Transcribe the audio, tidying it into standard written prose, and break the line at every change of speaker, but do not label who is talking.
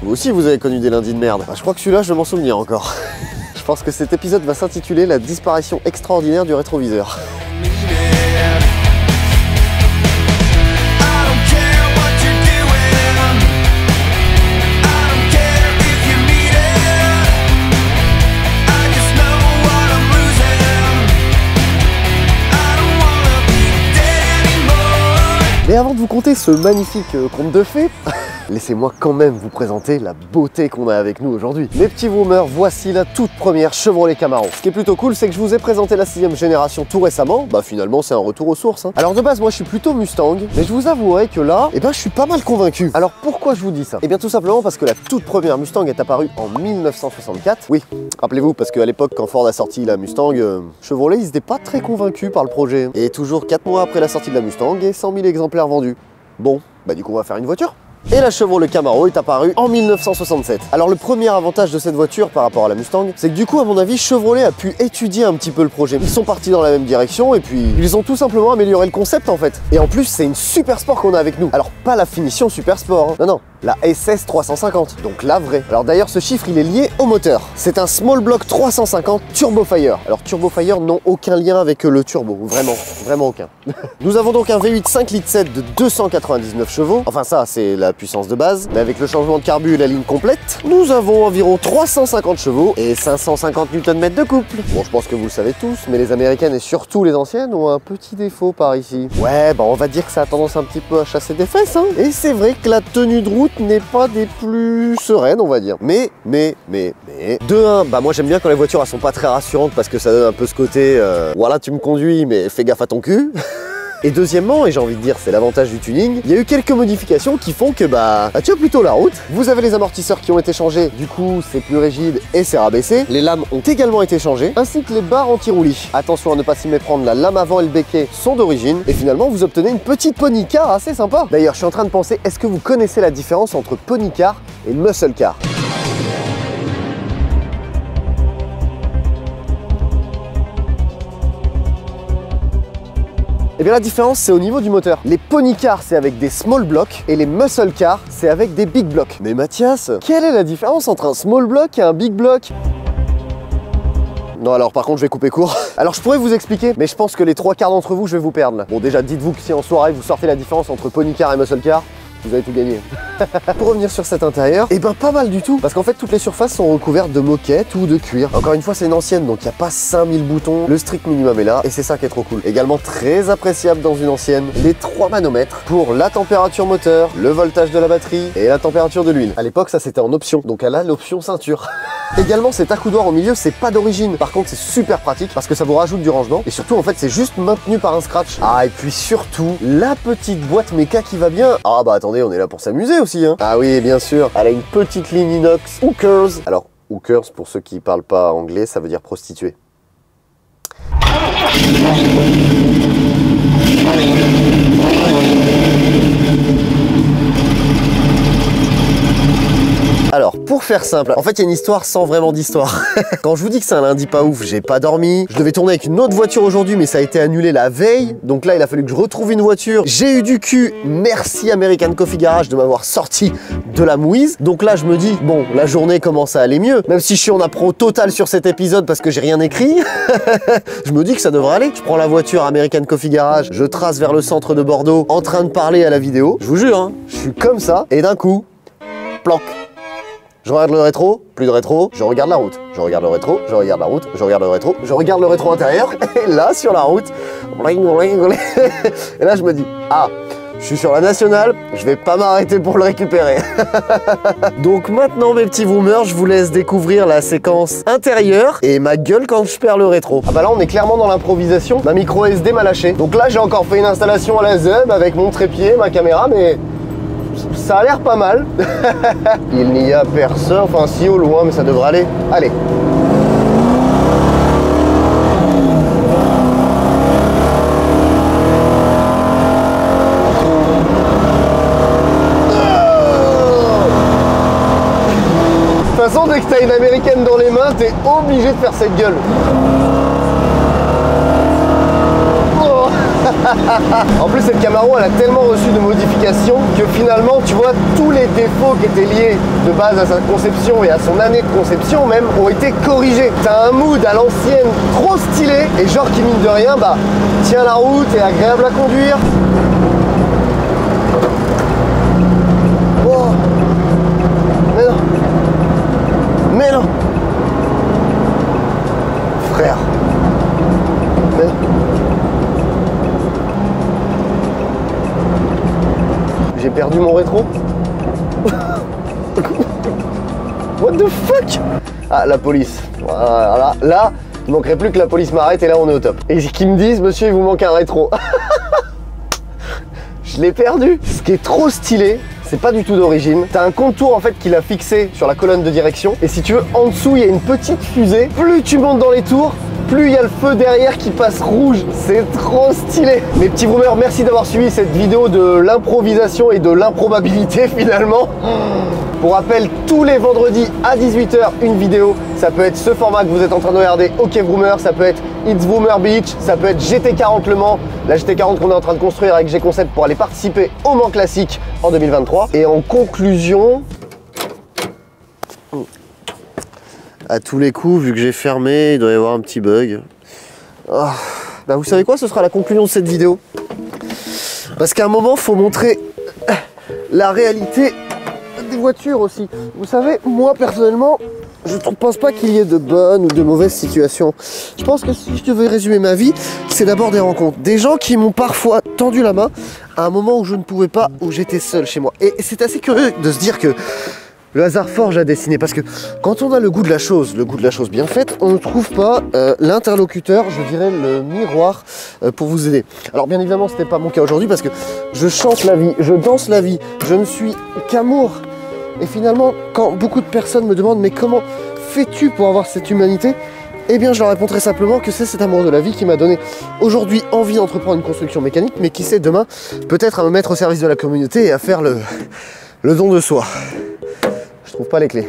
Vous aussi vous avez connu des lundis de merde. Bah, je crois que celui-là je vais m'en souvenir encore. Je pense que cet épisode va s'intituler La disparition extraordinaire du rétroviseur. Mais avant de vous conter ce magnifique conte de fées, laissez-moi quand même vous présenter la beauté qu'on a avec nous aujourd'hui. Mes petits boomers, voici la toute première Chevrolet Camaro. Ce qui est plutôt cool, c'est que je vous ai présenté la 6e génération tout récemment. Bah finalement, c'est un retour aux sources. Alors de base, moi je suis plutôt Mustang, mais je vous avouerai que là, je suis pas mal convaincu. Alors pourquoi je vous dis ça? Eh bien tout simplement parce que la toute première Mustang est apparue en 1964. Oui, rappelez-vous, parce qu'à l'époque, quand Ford a sorti la Mustang, Chevrolet, ils n'étaient pas très convaincus par le projet. Et toujours 4 mois après la sortie de la Mustang et 100 000 exemplaires vendus. Bon, bah du coup on va faire une voiture. Et la Chevrolet Camaro est apparue en 1967. Alors le premier avantage de cette voiture par rapport à la Mustang, c'est que du coup à mon avis Chevrolet a pu étudier un petit peu le projet. Ils sont partis dans la même direction et puis ils ont tout simplement amélioré le concept en fait. Et en plus c'est une super sport qu'on a avec nous. Alors pas la finition super sport, hein. Non non, la SS 350, donc la vraie. Alors d'ailleurs ce chiffre il est lié au moteur. C'est un Small Block 350 Turbofire. Alors Turbofire n'ont aucun lien avec le turbo, vraiment aucun. Nous avons donc un V8 5 litres 7 de 299 chevaux. Enfin ça c'est la puissance de base, mais avec le changement de carbu et la ligne complète, nous avons environ 350 chevaux et 550 Nm de couple. Bon, je pense que vous le savez tous, mais les américaines et surtout les anciennes ont un petit défaut par ici. Ouais, bah on va dire que ça a tendance un petit peu à chasser des fesses, hein. Et c'est vrai que la tenue de route n'est pas des plus sereines, on va dire. Mais, de 1, bah moi j'aime bien quand les voitures elles sont pas très rassurantes parce que ça donne un peu ce côté, voilà tu me conduis mais fais gaffe à ton cul. Et deuxièmement, et j'ai envie de dire c'est l'avantage du tuning, il y a eu quelques modifications qui font que bah tient plutôt la route. Vous avez les amortisseurs qui ont été changés, du coup c'est plus rigide et c'est rabaissé. Les lames ont également été changées, ainsi que les barres anti-roulis. Attention à ne pas s'y méprendre, la lame avant et le béquet sont d'origine. Et finalement vous obtenez une petite pony car assez sympa. D'ailleurs je suis en train de penser, est-ce que vous connaissez la différence entre pony car et muscle car? Eh bien la différence c'est au niveau du moteur. Les pony cars c'est avec des small blocks et les muscle cars c'est avec des big blocks. Mais Mathias, quelle est la différence entre un small block et un big block? Non alors par contre je vais couper court. Alors je pourrais vous expliquer, mais je pense que les 3/4 d'entre vous je vais vous perdre là. Bon déjà dites-vous que si en soirée vous sortez la différence entre pony car et muscle car, vous avez tout gagné. Pour revenir sur cet intérieur, et ben pas mal du tout. Parce qu'en fait toutes les surfaces sont recouvertes de moquette ou de cuir. Encore une fois c'est une ancienne donc il n'y a pas 5000 boutons. Le strict minimum est là et c'est ça qui est trop cool. Également très appréciable dans une ancienne, les 3 manomètres pour la température moteur, le voltage de la batterie et la température de l'huile. À l'époque ça c'était en option, donc elle a l'option ceinture. Également cet accoudoir au milieu c'est pas d'origine. Par contre c'est super pratique parce que ça vous rajoute du rangement. Et surtout en fait c'est juste maintenu par un scratch. Ah et puis surtout la petite boîte méca qui va bien. Ah bah attendez, on est là pour s'amuser aussi hein. Ah oui bien sûr, elle a une petite ligne inox Hookers. Alors Hookers pour ceux qui parlent pas anglais ça veut dire prostituée. Alors, pour faire simple, en fait, il y a une histoire sans vraiment d'histoire. Quand je vous dis que c'est un lundi pas ouf, j'ai pas dormi. Je devais tourner avec une autre voiture aujourd'hui, mais ça a été annulé la veille. Donc là, il a fallu que je retrouve une voiture. J'ai eu du cul. Merci American Coffee Garage de m'avoir sorti de la mouise. Donc là, je me dis, bon, la journée commence à aller mieux. Même si je suis en appro total sur cet épisode parce que j'ai rien écrit. Je me dis que ça devrait aller. Je prends la voiture American Coffee Garage, je trace vers le centre de Bordeaux en train de parler à la vidéo. Je vous jure, hein, je suis comme ça. Et d'un coup, planque. Je regarde le rétro, plus de rétro, je regarde la route. Je regarde le rétro, je regarde la route, je regarde le rétro, je regarde le rétro intérieur, et là, sur la route, et là, je me dis, ah, je suis sur la nationale, je vais pas m'arrêter pour le récupérer. Donc maintenant, mes petits boomers, je vous laisse découvrir la séquence intérieure et ma gueule quand je perds le rétro. Ah bah là, on est clairement dans l'improvisation. Ma micro SD m'a lâché. Donc là, j'ai encore fait une installation à la ZEB avec mon trépied, ma caméra, mais ça a l'air pas mal. Il n'y a personne, enfin si au loin, mais ça devrait aller. Allez. De toute façon, dès que t'as une américaine dans les mains, t'es obligé de faire cette gueule. Oh. En plus, cette Camaro, elle a tellement reçu de modifications que finalement, tu vois, tous les défauts qui étaient liés de base à sa conception et à son année de conception même ont été corrigés. T'as un mood à l'ancienne trop stylé et genre qui mine de rien, bah, tient la route, est agréable à conduire. Oh. Mais non. Mais non. Frère. Mais non. J'ai perdu mon rétro. What the fuck? Ah, la police. Voilà, là, il manquerait plus que la police m'arrête et là on est au top. Et qu'ils me disent, monsieur, il vous manque un rétro. Je l'ai perdu. Ce qui est trop stylé, c'est pas du tout d'origine. T'as un contour en fait qu'il a fixé sur la colonne de direction. Et si tu veux, en dessous, il y a une petite fusée. Plus tu montes dans les tours, plus il y a le feu derrière qui passe rouge. C'est trop stylé. Mes petits boomers, merci d'avoir suivi cette vidéo de l'improvisation et de l'improbabilité finalement. Pour rappel, tous les vendredis à 18 h, une vidéo. Ça peut être ce format que vous êtes en train de regarder, OK Vroomer, ça peut être It's Vroomer Beach, ça peut être GT40 Le Mans, la GT40 qu'on est en train de construire avec G-Concept pour aller participer au Mans Classique en 2023. Et en conclusion, à tous les coups, vu que j'ai fermé, il doit y avoir un petit bug. Oh. Bah vous savez quoi, ce sera la conclusion de cette vidéo. Parce qu'à un moment, il faut montrer la réalité des voitures aussi. Vous savez, moi personnellement, je ne pense pas qu'il y ait de bonnes ou de mauvaises situations. Je pense que si je devais résumer ma vie, c'est d'abord des rencontres. Des gens qui m'ont parfois tendu la main à un moment où je ne pouvais pas, où j'étais seul chez moi. Et c'est assez curieux de se dire que le hasard forge à dessiner, parce que quand on a le goût de la chose bien faite, on ne trouve pas l'interlocuteur, je dirais le miroir pour vous aider. Alors bien évidemment, ce n'est pas mon cas aujourd'hui parce que je chante la vie, je danse la vie, je ne suis qu'amour. Et finalement, quand beaucoup de personnes me demandent mais comment fais-tu pour avoir cette humanité? Eh bien je leur répondrai simplement que c'est cet amour de la vie qui m'a donné aujourd'hui envie d'entreprendre une construction mécanique, mais qui sait demain peut-être à me mettre au service de la communauté et à faire le don de soi. Je trouve pas les clés.